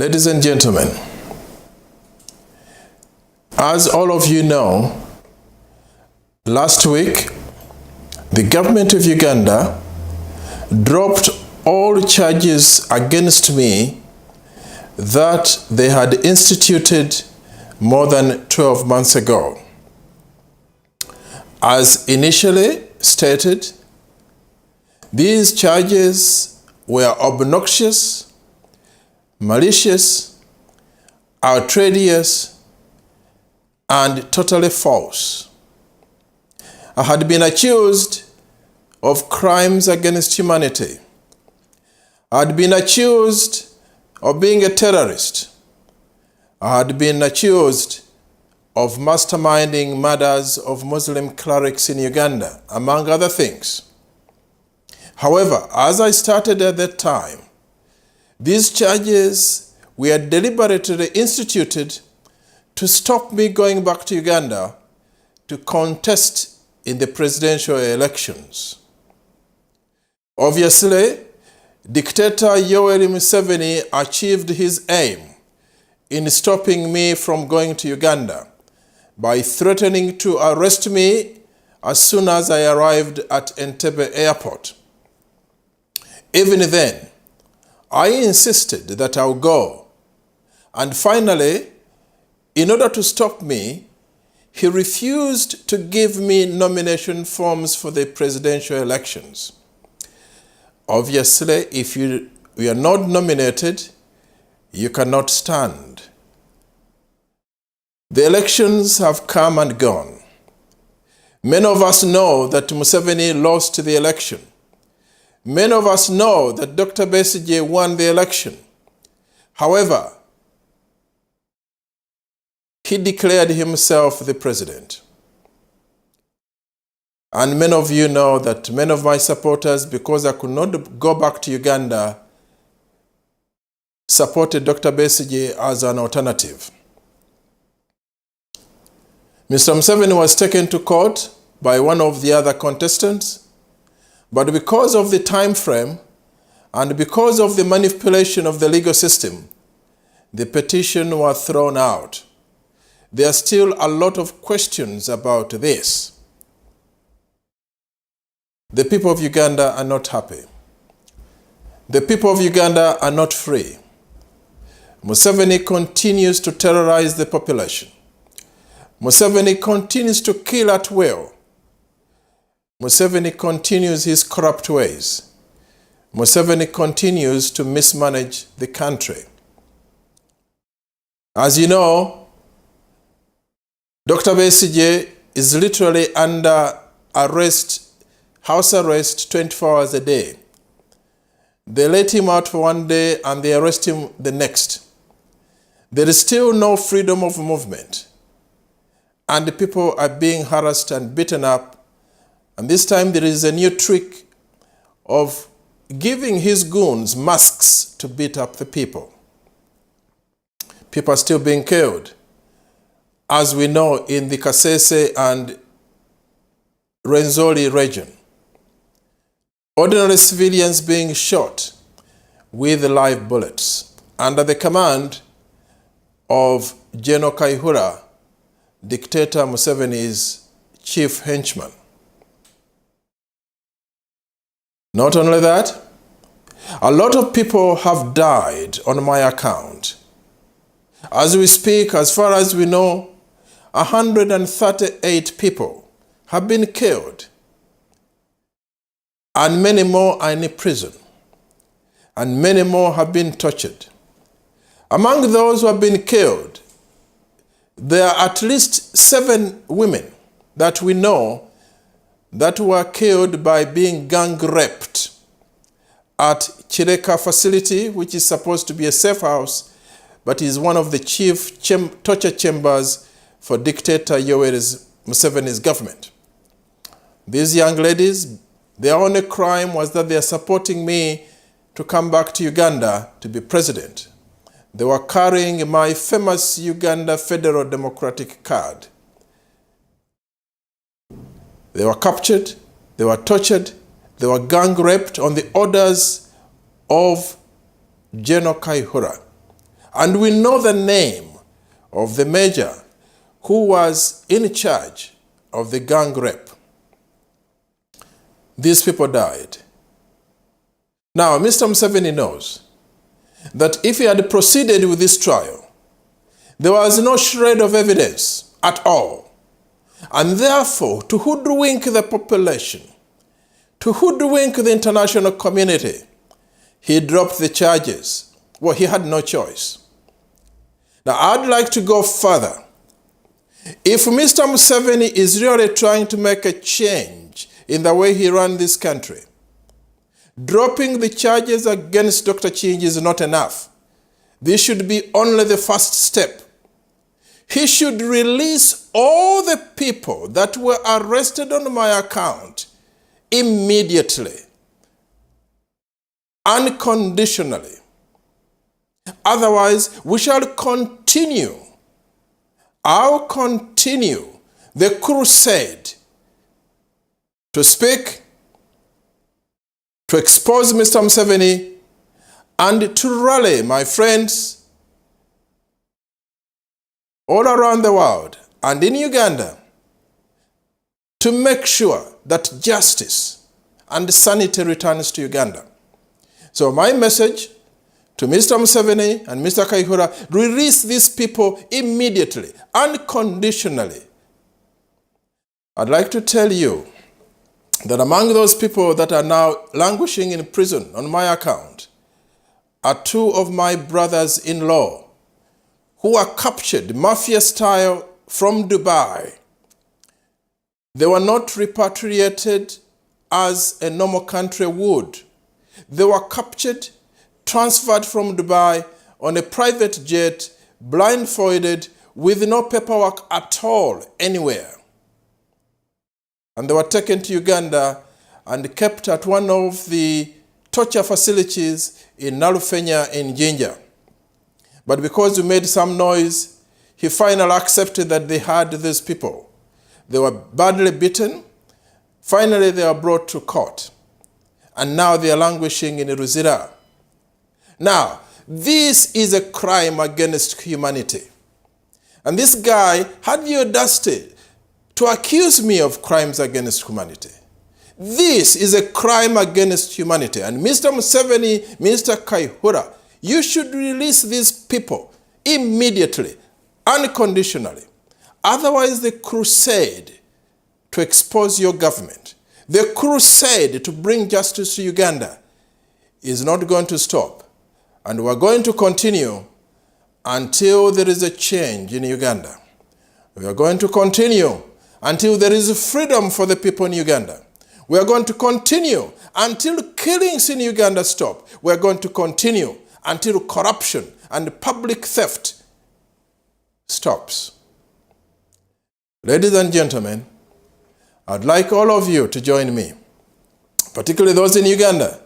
Ladies and gentlemen, as all of you know, last week, the government of Uganda dropped all charges against me that they had instituted more than 12 months ago. As initially stated, these charges were obnoxious, malicious, outrageous, and totally false. I had been accused of crimes against humanity. I had been accused of being a terrorist. I had been accused of masterminding murders of Muslim clerics in Uganda, among other things. However, as I started at that time, these charges were deliberately instituted to stop me going back to Uganda to contest in the presidential elections. Obviously, Dictator Yoweri Museveni achieved his aim in stopping me from going to Uganda by threatening to arrest me as soon as I arrived at Entebbe Airport. Even then, I insisted that I'll go, and finally, in order to stop me, he refused to give me nomination forms for the presidential elections. Obviously, if you are not nominated, you cannot stand. The elections have come and gone. Many of us know that Museveni lost the election. Many of us know that Dr. Besigye won the election. However, he declared himself the president. And many of you know that many of my supporters, because I could not go back to Uganda, supported Dr. Besigye as an alternative. Mr. Museveni was taken to court by one of the other contestants, but because of the time frame and because of the manipulation of the legal system, the petition was thrown out. There are still a lot of questions about this. The people of Uganda are not happy. The people of Uganda are not free. Museveni continues to terrorize the population. Museveni continues to kill at will. Museveni continues his corrupt ways. Museveni continues to mismanage the country. As you know, Dr. Besigye is literally under arrest, house arrest 24 hours a day. They let him out for one day and they arrest him the next. There is still no freedom of movement. And the people are being harassed and beaten up. And this time there is a new trick of giving his goons masks to beat up the people. People are still being killed, as we know in the Kasese and Rwenzori region. Ordinary civilians being shot with live bullets under the command of General Kayihura, Dictator Museveni's chief henchman. Not only that, a lot of people have died on my account. As we speak, as far as we know, 138 people have been killed, and many more are in prison, and many more have been tortured. Among those who have been killed, there are at least 7 women that we know that were killed by being gang raped at Chireka facility, which is supposed to be a safe house, but is one of the chief torture chambers for Dictator Yoweri Museveni's government. These young ladies, their only crime was that they are supporting me to come back to Uganda to be president. They were carrying my famous Uganda Federal Democratic card. They were captured, they were tortured, they were gang raped on the orders of General Kayihura. And we know the name of the major who was in charge of the gang rape. These people died. Now, Mr. Museveni knows that if he had proceeded with this trial, there was no shred of evidence at all. And therefore, to hoodwink the population, to hoodwink the international community, he dropped the charges. Well, he had no choice. Now, I'd like to go further. If Mr. Museveni is really trying to make a change in the way he ran this country, dropping the charges against Dr. Kiyingi is not enough. This should be only the first step. He should release all the people that were arrested on my account immediately, unconditionally. Otherwise, we shall continue. I'll continue the crusade to speak, to expose Mr. Museveni, and to rally my friends all around the world and in Uganda to make sure that justice and sanity returns to Uganda. So my message to Mr. Museveni and Mr. Kayihura, release these people immediately, unconditionally. I'd like to tell you that among those people that are now languishing in prison on my account are two of my brothers-in-law who were captured mafia style from Dubai. They were not repatriated as a normal country would. They were captured, transferred from Dubai on a private jet, blindfolded, with no paperwork at all anywhere. And they were taken to Uganda and kept at one of the torture facilities in Nalufenya in Jinja. But because we made some noise, he finally accepted that they had these people. They were badly beaten. Finally, they were brought to court. And now they are languishing in Ruzira. Now, this is a crime against humanity. And this guy had the audacity to accuse me of crimes against humanity. This is a crime against humanity. And Mr. Museveni, Mr. Kayihura, you should release these people immediately, unconditionally. Otherwise, the crusade to expose your government, the crusade to bring justice to Uganda is not going to stop. And we're going to continue until there is a change in Uganda. We are going to continue until there is freedom for the people in Uganda. We are going to continue until killings in Uganda stop. We are going to continue until corruption and public theft stops. Ladies and gentlemen, I'd like all of you to join me, particularly those in Uganda.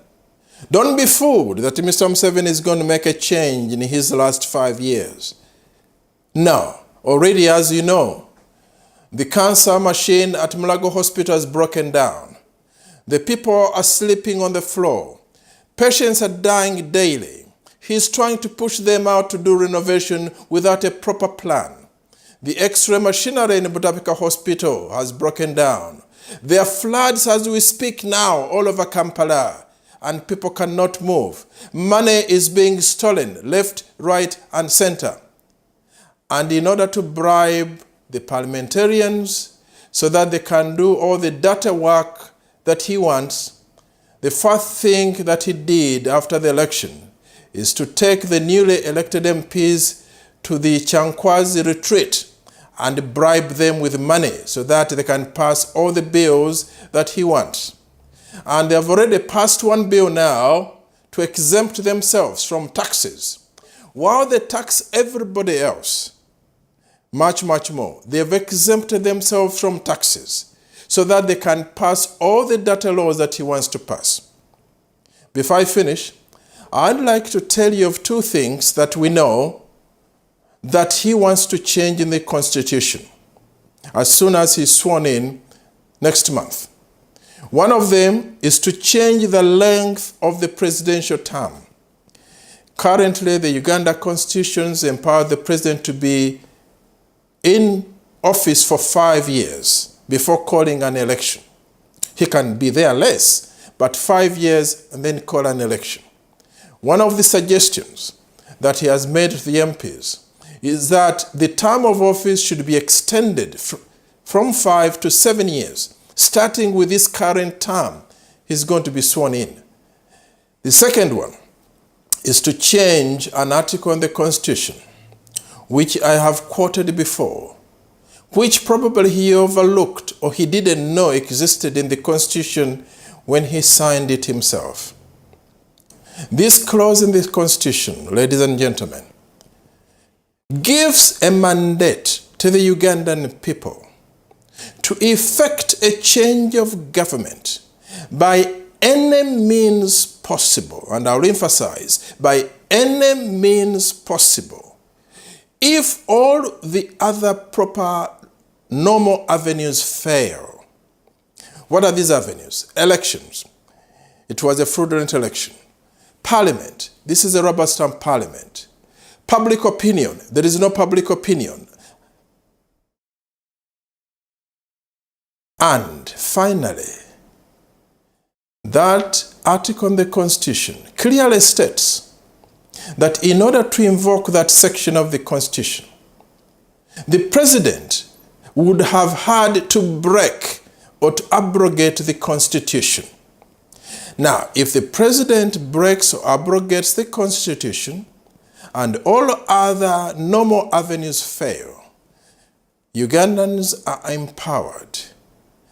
Don't be fooled that Mr. Museveni is going to make a change in his last 5 years. No, already, as you know, the cancer machine at Mulago Hospital has broken down. The people are sleeping on the floor. Patients are dying daily. He's trying to push them out to do renovation without a proper plan. The X-ray machinery in Motifex Hospital has broken down. There are floods as we speak now all over Kampala, and people cannot move. Money is being stolen left, right, and center. And in order to bribe the parliamentarians so that they can do all the dirty work that he wants, the first thing that he did after the election is to take the newly elected MPs to the Chankwazi retreat and bribe them with money so that they can pass all the bills that he wants. And they have already passed one bill now to exempt themselves from taxes, while they tax everybody else much, much more. They have exempted themselves from taxes so that they can pass all the data laws that he wants to pass. Before I finish, I'd like to tell you of two things that we know that he wants to change in the Constitution as soon as he's sworn in next month. One of them is to change the length of the presidential term. Currently, the Uganda Constitution empowers the president to be in office for 5 years before calling an election. He can be there less, but 5 years and then call an election. One of the suggestions that he has made to the MPs is that the term of office should be extended from 5 to 7 years, starting with this current term he's going to be sworn in. The second one is to change an article in the Constitution, which I have quoted before, which probably he overlooked or he didn't know existed in the Constitution when he signed it himself. This clause in the Constitution, ladies and gentlemen, gives a mandate to the Ugandan people to effect a change of government by any means possible, and I'll emphasize, by any means possible, if all the other proper normal avenues fail. What are these avenues? Elections. It was a fraudulent election. Parliament. This is a rubber stamp parliament. Public opinion. There is no public opinion. And finally, that article in the Constitution clearly states that in order to invoke that section of the Constitution, the president would have had to break or to abrogate the Constitution. Now, if the president breaks or abrogates the Constitution and all other normal avenues fail, Ugandans are empowered.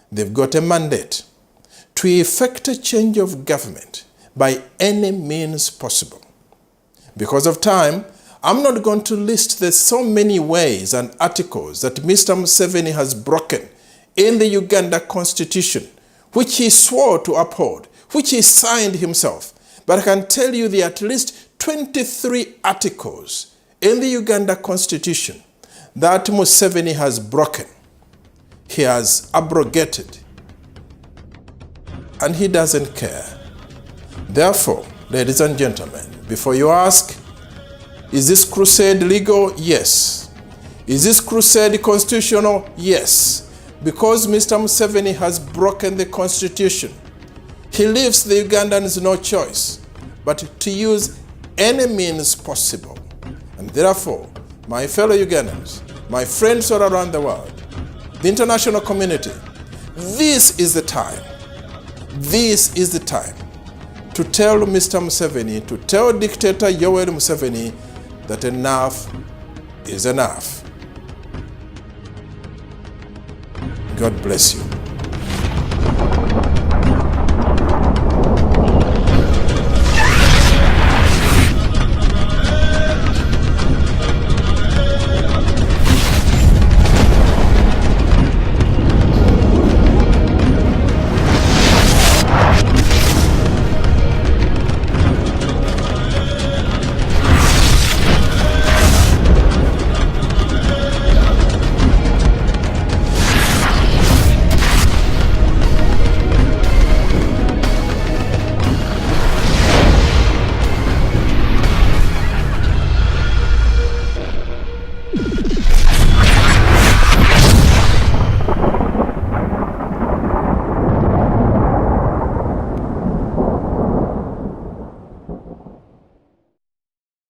They've got a mandate to effect a change of government by any means possible. Because of time, I'm not going to list the so many ways and articles that Mr. Museveni has broken in the Uganda Constitution, which he swore to uphold, which he signed himself. But I can tell you there are at least 23 articles in the Uganda Constitution that Museveni has broken. He has abrogated. And he doesn't care. Therefore, ladies and gentlemen, before you ask, is this crusade legal? Yes. Is this crusade constitutional? Yes. Because Mr. Museveni has broken the Constitution, he leaves the Ugandans no choice but to use any means possible. And therefore, my fellow Ugandans, my friends all around the world, the international community, this is the time. This is the time to tell Mr. Museveni, to tell dictator Yoweri Museveni that enough is enough. God bless you.